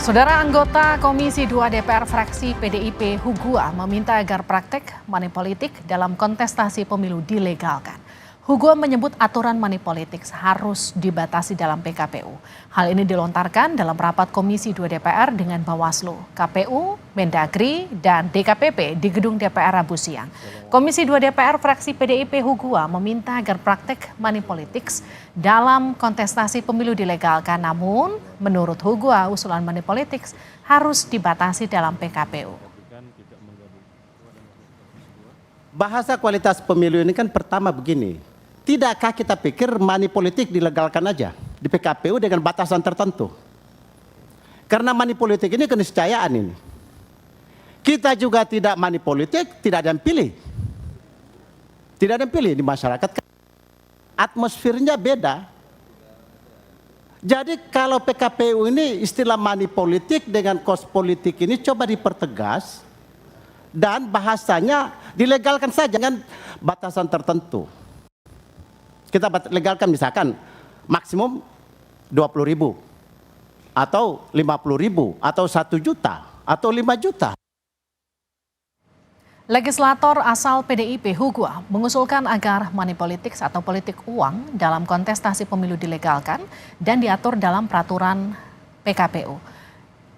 Saudara anggota Komisi 2 DPR fraksi PDIP Hugua meminta agar praktek money politik dalam kontestasi pemilu dilegalkan. Hugua menyebut aturan money politik harus dibatasi dalam PKPU. Hal ini dilontarkan dalam rapat Komisi 2 DPR dengan Bawaslu, KPU, Mendagri, dan DKPP di gedung DPR Rabu siang. Komisi 2 DPR fraksi PDIP Hugua meminta agar praktek money politics dalam kontestasi pemilu dilegalkan. Namun, menurut Hugua, usulan money politics harus dibatasi dalam PKPU. Bahasa kualitas pemilu ini kan pertama begini. Tidakkah kita pikir money politik dilegalkan aja di PKPU dengan batasan tertentu? Karena money politik ini keniscayaan ini. Kita juga tidak money politik, tidak ada yang pilih. Tidak ada yang pilih di masyarakat. Atmosfernya beda. Jadi kalau PKPU ini istilah money politik dengan kos politik ini coba dipertegas dan bahasanya dilegalkan saja dengan batasan tertentu. Kita legalkan misalkan maksimum 20.000 atau 50.000 atau 1 juta atau 5 juta. Legislator asal PDIP Hugua mengusulkan agar money politics atau politik uang dalam kontestasi pemilu dilegalkan dan diatur dalam peraturan PKPU.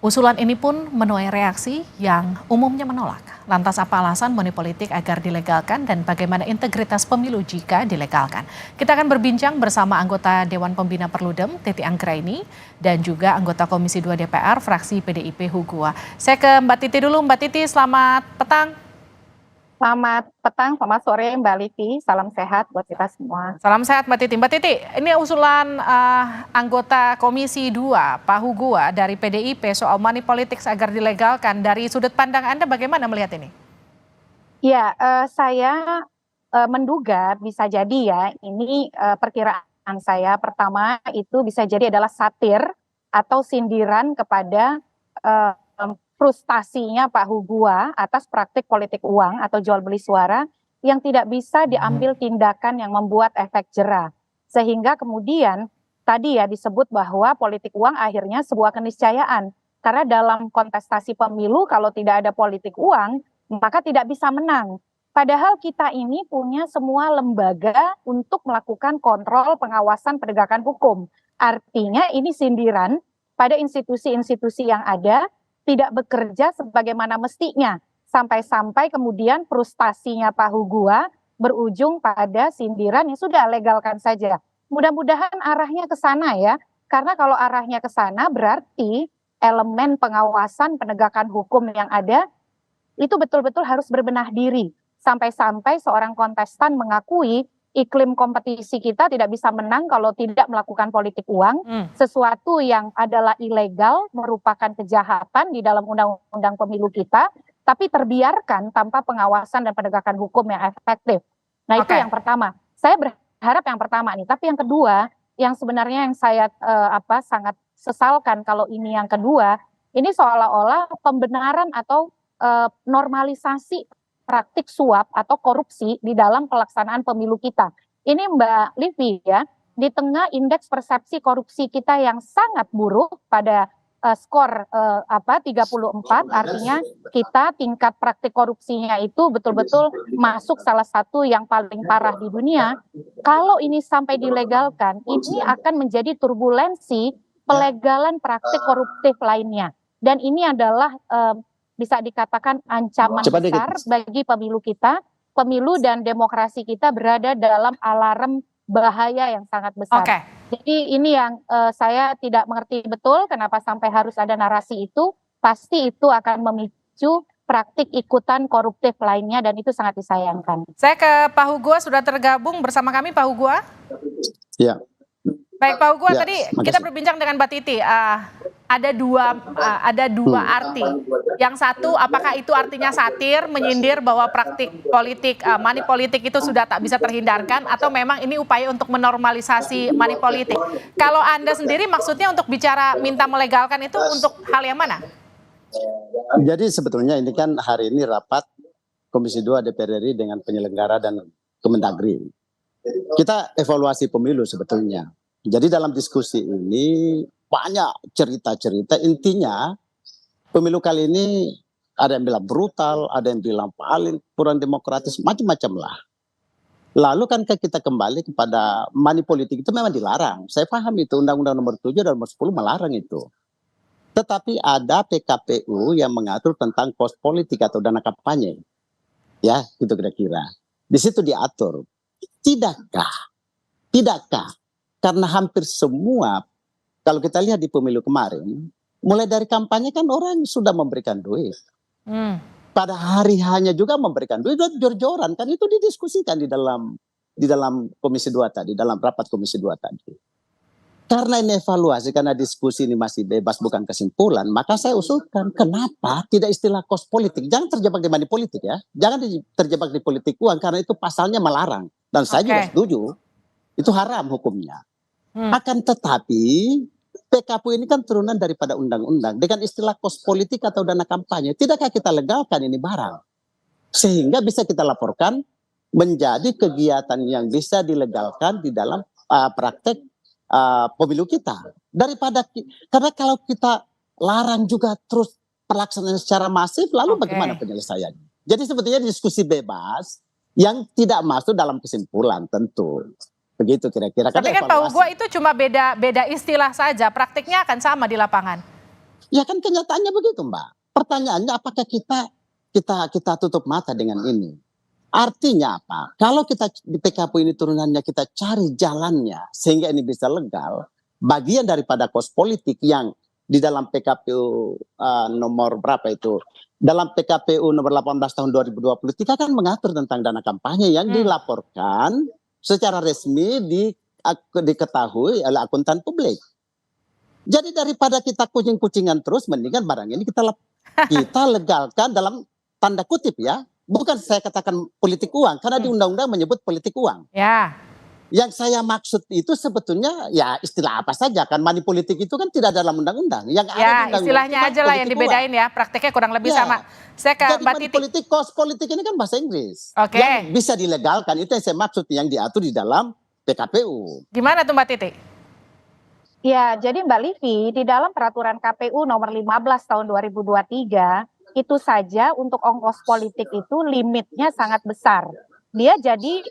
Usulan ini pun menuai reaksi yang umumnya menolak. Lantas apa alasan money politik agar dilegalkan dan bagaimana integritas pemilu jika dilegalkan? Kita akan berbincang bersama anggota Dewan Pembina Perludem, Titi Anggraini, dan juga anggota Komisi 2 DPR, fraksi PDIP Hugua. Saya ke Mbak Titi dulu. Mbak Titi, selamat petang. Selamat petang, selamat sore Mbak Livi, salam sehat buat kita semua. Salam sehat Mbak Titi. Mbak Titi, ini usulan anggota Komisi 2 Pak Hugua dari PDIP soal money politics agar dilegalkan. Dari sudut pandang Anda bagaimana melihat ini? Ya, saya menduga bisa jadi ya, ini perkiraan saya pertama itu bisa jadi adalah satir atau sindiran kepada frustasinya Pak Hugua atas praktik politik uang atau jual beli suara yang tidak bisa diambil tindakan yang membuat efek jera. Sehingga kemudian tadi ya disebut bahwa politik uang akhirnya sebuah keniscayaan. Karena dalam kontestasi pemilu kalau tidak ada politik uang maka tidak bisa menang. Padahal kita ini punya semua lembaga untuk melakukan kontrol, pengawasan, penegakan hukum. Artinya ini sindiran pada institusi-institusi yang ada tidak bekerja sebagaimana mestinya. Sampai-sampai kemudian frustasinya Pak Hugua berujung pada sindiran yang sudah legalkan saja. Mudah-mudahan arahnya ke sana ya. Karena kalau arahnya ke sana berarti elemen pengawasan penegakan hukum yang ada itu betul-betul harus berbenah diri. Sampai-sampai seorang kontestan mengakui iklim kompetisi kita tidak bisa menang kalau tidak melakukan politik uang. Sesuatu yang adalah ilegal, merupakan kejahatan di dalam undang-undang pemilu kita, tapi terbiarkan tanpa pengawasan dan penegakan hukum yang efektif. Nah itu yang pertama. Saya berharap yang pertama nih. Tapi yang kedua, yang sebenarnya yang saya sangat sesalkan kalau ini yang kedua, ini seolah-olah pembenaran atau normalisasi praktik suap atau korupsi di dalam pelaksanaan pemilu kita. Ini Mbak Livi ya, di tengah indeks persepsi korupsi kita yang sangat buruk pada skor 34, artinya kita tingkat praktik korupsinya itu betul-betul masuk salah satu yang paling parah di dunia. Kalau ini sampai dilegalkan, ini akan menjadi turbulensi pelegalan praktik koruptif lainnya. Dan ini adalah bisa dikatakan ancaman besar bagi pemilu kita. Pemilu dan demokrasi kita berada dalam alarm bahaya yang sangat besar. Jadi ini yang saya tidak mengerti betul kenapa sampai harus ada narasi itu. Pasti itu akan memicu praktik ikutan koruptif lainnya dan itu sangat disayangkan. Saya ke Pak Hugua, sudah tergabung bersama kami Pak Hugua. Ya. Baik Pak Hugua, tadi kita berbincang dengan Mbak Titi. Ada dua arti. Yang satu, apakah itu artinya satir, menyindir bahwa praktik politik, money politik itu sudah tak bisa terhindarkan, atau memang ini upaya untuk menormalisasi money politik? Kalau Anda sendiri maksudnya untuk bicara minta melegalkan itu untuk hal yang mana? Jadi sebetulnya ini kan hari ini rapat Komisi 2 DPR RI dengan penyelenggara dan Kemendagri. Kita evaluasi pemilu sebetulnya. Jadi dalam diskusi ini banyak cerita-cerita, intinya pemilu kali ini ada yang bilang brutal, ada yang bilang paling kurang demokratis, macam-macam lah. Lalu kan kita kembali kepada money politik itu memang dilarang. Saya paham itu Undang-Undang Nomor 7 dan Nomor 10 melarang itu. Tetapi ada PKPU yang mengatur tentang kos politik atau dana kampanye. Ya, gitu kira-kira. Di situ diatur. Tidakkah karena hampir semua, kalau kita lihat di pemilu kemarin, mulai dari kampanye kan orang sudah memberikan duit. Pada hari hanya juga memberikan duit, jor-joran kan itu didiskusikan di dalam Komisi 2 tadi, dalam rapat Komisi 2 tadi. Karena ini evaluasi, karena diskusi ini masih bebas bukan kesimpulan, maka saya usulkan kenapa tidak istilah kos politik. Jangan terjebak di money politik ya. Jangan terjebak di politik uang karena itu pasalnya melarang. Dan saya juga setuju, itu haram hukumnya. Akan tetapi PKPU ini kan turunan daripada undang-undang. Dengan istilah kos politik atau dana kampanye, tidakkah kita legalkan ini barang? Sehingga bisa kita laporkan menjadi kegiatan yang bisa dilegalkan di dalam praktek pemilu kita. Karena kalau kita larang juga terus pelaksanaan secara masif, lalu bagaimana penyelesaiannya? Jadi sebetulnya diskusi bebas yang tidak masuk dalam kesimpulan tentu. Begitu kira-kira. Tapi kan Pak Hugo itu cuma beda istilah saja, praktiknya akan sama di lapangan. Ya kan kenyataannya begitu Mbak. Pertanyaannya apakah kita tutup mata dengan ini? Artinya apa? Kalau kita di PKPU ini turunannya kita cari jalannya sehingga ini bisa legal, bagian daripada kos politik yang di dalam PKPU nomor berapa itu? Dalam PKPU nomor 18 tahun 2023 kan mengatur tentang dana kampanye yang dilaporkan secara resmi diketahui oleh akuntan publik. Jadi daripada kita kucing-kucingan terus, mendingan barang ini kita legalkan dalam tanda kutip ya. Bukan saya katakan politik uang, karena di undang-undang menyebut politik uang. Ya. Yang saya maksud itu sebetulnya ya istilah apa saja kan, money politik itu kan tidak dalam undang-undang. Yang ada istilahnya aja lah yang dibedain ya, prakteknya kurang lebih sama. Saya ke Mbak Titi. Politik, kos politik ini kan bahasa Inggris. Yang bisa dilegalkan itu yang saya maksud yang diatur di dalam PKPU. Gimana tuh Mbak Titi? Ya, jadi Mbak Livi, di dalam peraturan KPU nomor 15 tahun 2023, itu saja untuk ongkos politik itu limitnya sangat besar. Dia jadi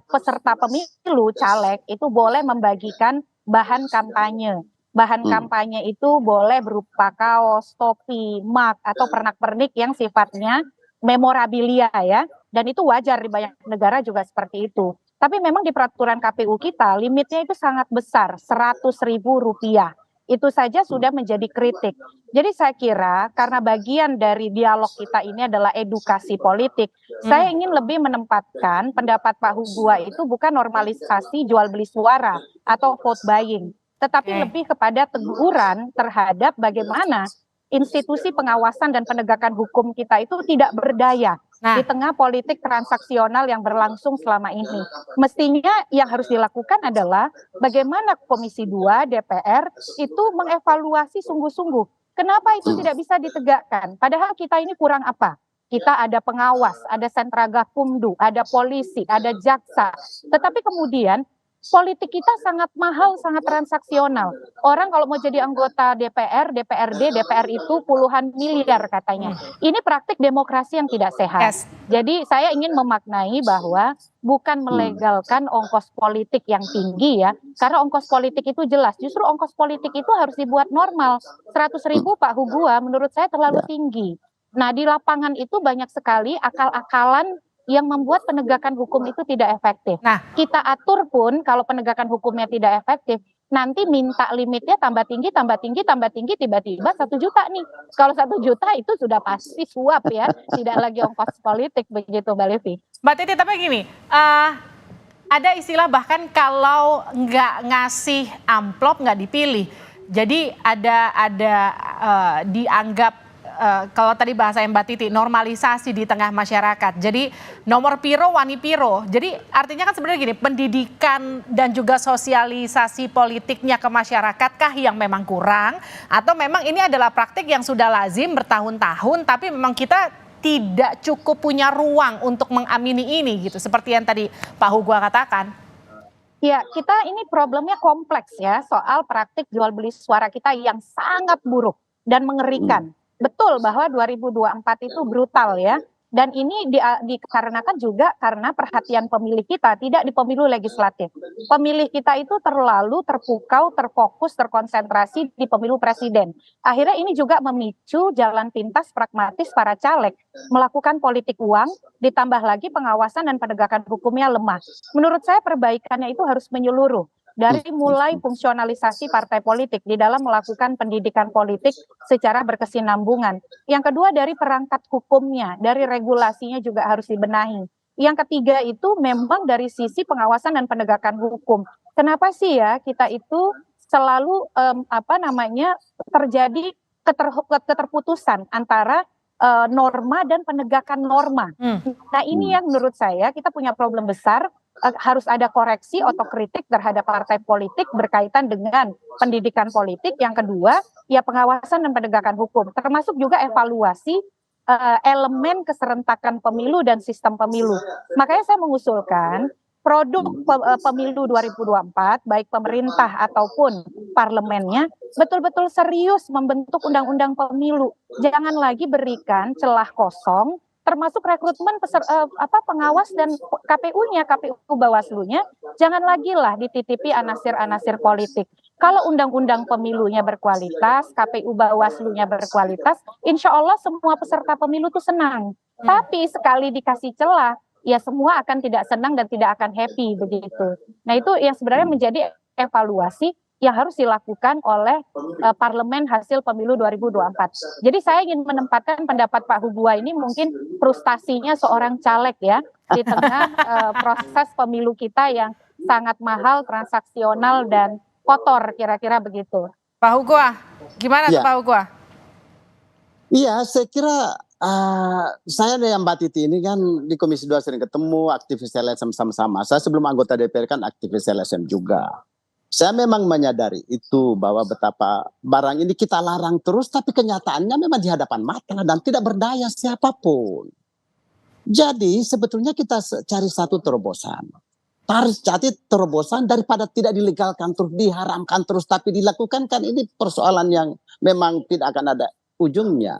peserta pemilu caleg itu boleh membagikan bahan kampanye. Bahan kampanye itu boleh berupa kaos, topi, mug, atau pernak-pernik yang sifatnya memorabilia ya. Dan itu wajar di banyak negara juga seperti itu. Tapi memang di peraturan KPU kita limitnya itu sangat besar, Rp100.000. Itu saja sudah menjadi kritik. Jadi saya kira karena bagian dari dialog kita ini adalah edukasi politik, saya ingin lebih menempatkan pendapat Pak Hugua itu bukan normalisasi jual beli suara atau vote buying, tetapi lebih kepada teguran terhadap bagaimana institusi pengawasan dan penegakan hukum kita itu tidak berdaya di tengah politik transaksional yang berlangsung selama ini. Mestinya yang harus dilakukan adalah bagaimana Komisi 2 DPR itu mengevaluasi sungguh-sungguh. Kenapa itu tidak bisa ditegakkan? Padahal kita ini kurang apa? Kita ada pengawas, ada sentra gakumdu, ada polisi, ada jaksa. Tetapi kemudian politik kita sangat mahal, sangat transaksional. Orang kalau mau jadi anggota DPR, DPRD, DPR itu puluhan miliar katanya. Ini praktik demokrasi yang tidak sehat. Jadi saya ingin memaknai bahwa bukan melegalkan ongkos politik yang tinggi ya. Karena ongkos politik itu jelas. Justru ongkos politik itu harus dibuat normal. 100.000 Pak Hugua menurut saya terlalu tinggi. Nah di lapangan itu banyak sekali akal-akalan yang membuat penegakan hukum itu tidak efektif. Nah, kita atur pun kalau penegakan hukumnya tidak efektif, nanti minta limitnya tambah tinggi, tiba-tiba 1 juta nih. Kalau 1 juta itu sudah pasti suap ya, tidak lagi ongkos politik begitu Mbak Livi. Mbak Titi, tapi gini, ada istilah bahkan kalau nggak ngasih amplop nggak dipilih. Jadi dianggap kalau tadi bahasa Mbak Titi, normalisasi di tengah masyarakat. Jadi nomor piro, wani piro. Jadi artinya kan sebenarnya gini, pendidikan dan juga sosialisasi politiknya ke masyarakatkah yang memang kurang? Atau memang ini adalah praktik yang sudah lazim bertahun-tahun, tapi memang kita tidak cukup punya ruang untuk mengamini ini gitu. Seperti yang tadi Pak Hugua katakan. Ya, kita ini problemnya kompleks ya, soal praktik jual beli suara kita yang sangat buruk dan mengerikan. betul bahwa 2024 itu brutal ya. Dan ini dikarenakan juga karena perhatian pemilih kita tidak di pemilu legislatif. Pemilih kita itu terlalu terpukau, terfokus, terkonsentrasi di pemilu presiden. Akhirnya ini juga memicu jalan pintas pragmatis para caleg melakukan politik uang, ditambah lagi pengawasan dan penegakan hukumnya lemah. Menurut saya perbaikannya itu harus menyeluruh. Dari mulai fungsionalisasi partai politik di dalam melakukan pendidikan politik secara berkesinambungan. Yang kedua dari perangkat hukumnya, dari regulasinya juga harus dibenahi. Yang ketiga itu memang dari sisi pengawasan dan penegakan hukum. Kenapa sih ya kita itu selalu terjadi keterputusan antara norma dan penegakan norma. Nah ini yang menurut saya kita punya problem besar. Harus ada koreksi otokritik terhadap partai politik berkaitan dengan pendidikan politik. Yang kedua, ya pengawasan dan penegakan hukum, termasuk juga evaluasi elemen keserentakan pemilu dan sistem pemilu. Makanya saya mengusulkan produk pemilu 2024, baik pemerintah ataupun parlemennya, betul-betul serius membentuk undang-undang pemilu. Jangan lagi berikan celah kosong, termasuk rekrutmen pengawas dan KPU-nya, KPU Bawaslu-nya, jangan lagi lah dititipi anasir-anasir politik. Kalau undang-undang pemilunya berkualitas, KPU Bawaslu-nya berkualitas, insya Allah semua peserta pemilu itu senang. Tapi sekali dikasih celah, ya semua akan tidak senang dan tidak akan happy begitu. Nah itu yang sebenarnya menjadi evaluasi yang harus dilakukan oleh parlemen hasil pemilu 2024. Jadi saya ingin menempatkan pendapat Pak Hugua ini mungkin frustasinya seorang caleg ya di tengah proses pemilu kita yang sangat mahal, transaksional dan kotor kira-kira begitu. Pak Hugua, gimana tuh Pak Hugua? Iya, saya kira saya dengan Mbak Titi ini kan di Komisi 2 sering ketemu, aktivis LSM sama-sama. Saya sebelum anggota DPR kan aktivis LSM juga. Saya memang menyadari itu bahwa betapa barang ini kita larang terus, tapi kenyataannya memang di hadapan mata dan tidak berdaya siapapun. Jadi sebetulnya kita cari satu terobosan. Cari terobosan daripada tidak dilegalkan terus, diharamkan terus, tapi dilakukan kan ini persoalan yang memang tidak akan ada ujungnya.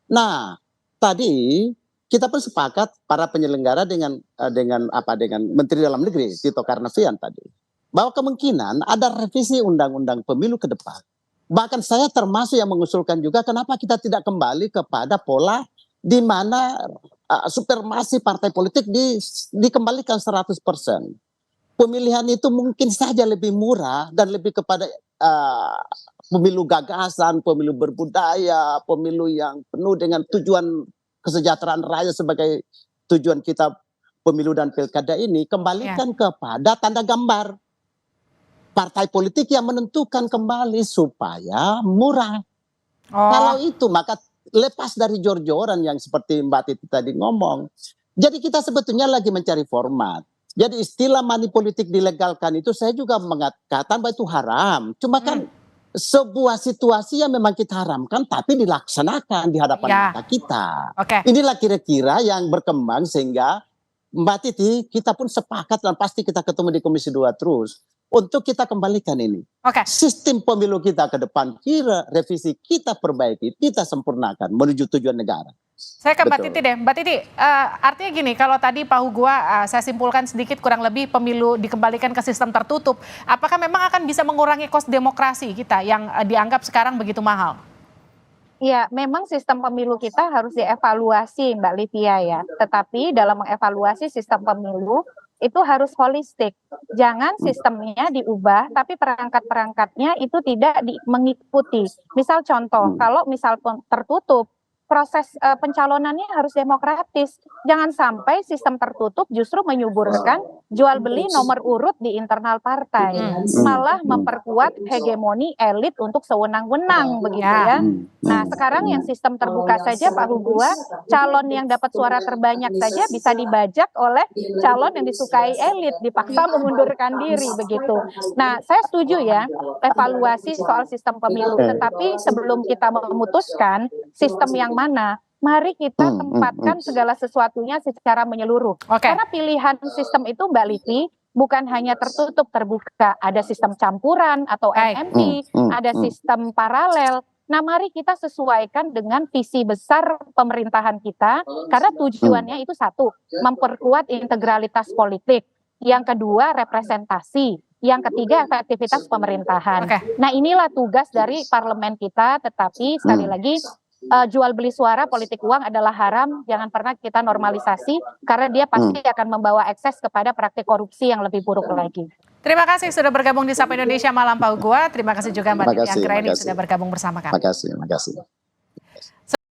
Nah, tadi kita pun sepakat para penyelenggara dengan Menteri Dalam Negeri Tito Karnavian tadi, bahwa kemungkinan ada revisi undang-undang pemilu ke depan. Bahkan saya termasuk yang mengusulkan juga kenapa kita tidak kembali kepada pola di mana supremasi partai politik dikembalikan 100%. Pemilihan itu mungkin saja lebih murah dan lebih kepada pemilu gagasan, pemilu berbudaya, pemilu yang penuh dengan tujuan kesejahteraan rakyat sebagai tujuan kita pemilu dan pilkada ini, kembalikan kepada tanda gambar partai politik yang menentukan kembali supaya murah. Kalau itu maka lepas dari jor-joran yang seperti Mbak Titi tadi ngomong. Jadi kita sebetulnya lagi mencari format. Jadi istilah money politik dilegalkan itu saya juga mengatakan bahwa itu haram. Cuma kan sebuah situasi yang memang kita haramkan tapi dilaksanakan di hadapan mata kita. Inilah kira-kira yang berkembang sehingga Mbak Titi kita pun sepakat dan pasti kita ketemu di Komisi 2 terus. Untuk kita kembalikan ini. Sistem pemilu kita ke depan, kira revisi kita perbaiki, kita sempurnakan menuju tujuan negara. Saya ke Mbak Titi deh. Mbak Titi, artinya gini, kalau tadi Pak Hugua saya simpulkan sedikit kurang lebih pemilu dikembalikan ke sistem tertutup, apakah memang akan bisa mengurangi kos demokrasi kita yang dianggap sekarang begitu mahal? Ya, memang sistem pemilu kita harus dievaluasi Mbak Livia ya. Tetapi dalam mengevaluasi sistem pemilu itu harus holistik. Jangan sistemnya diubah, tapi perangkat-perangkatnya itu tidak mengikuti. Misal contoh, kalau misal tertutup, proses pencalonannya harus demokratis. Jangan sampai sistem tertutup justru menyuburkan jual beli nomor urut di internal partai, malah memperkuat hegemoni elit untuk sewenang-wenang begitu ya. Nah sekarang yang sistem terbuka saja Pak Hugua, calon yang dapat suara terbanyak saja bisa dibajak oleh calon yang disukai elit, dipaksa mengundurkan diri begitu. Nah saya setuju ya evaluasi soal sistem pemilu, tetapi sebelum kita memutuskan sistem yang mana, mari kita tempatkan segala sesuatunya secara menyeluruh. Karena pilihan sistem itu Mbak Livi bukan hanya tertutup terbuka, ada sistem campuran atau MMP, ada sistem paralel. Nah, mari kita sesuaikan dengan visi besar pemerintahan kita, karena tujuannya itu satu, memperkuat integralitas politik. Yang kedua, representasi. Yang ketiga, efektivitas pemerintahan. Oke. Nah, inilah tugas dari parlemen kita, tetapi sekali lagi, jual beli suara politik uang adalah haram, jangan pernah kita normalisasi, karena dia pasti akan membawa ekses kepada praktik korupsi yang lebih buruk lagi. Terima kasih sudah bergabung di Sapa Indonesia Malam Pak Hugua. Terima kasih juga Mbak Titi Makasih, Anggraini makasih. sudah bergabung bersama kami. Makasih, makasih.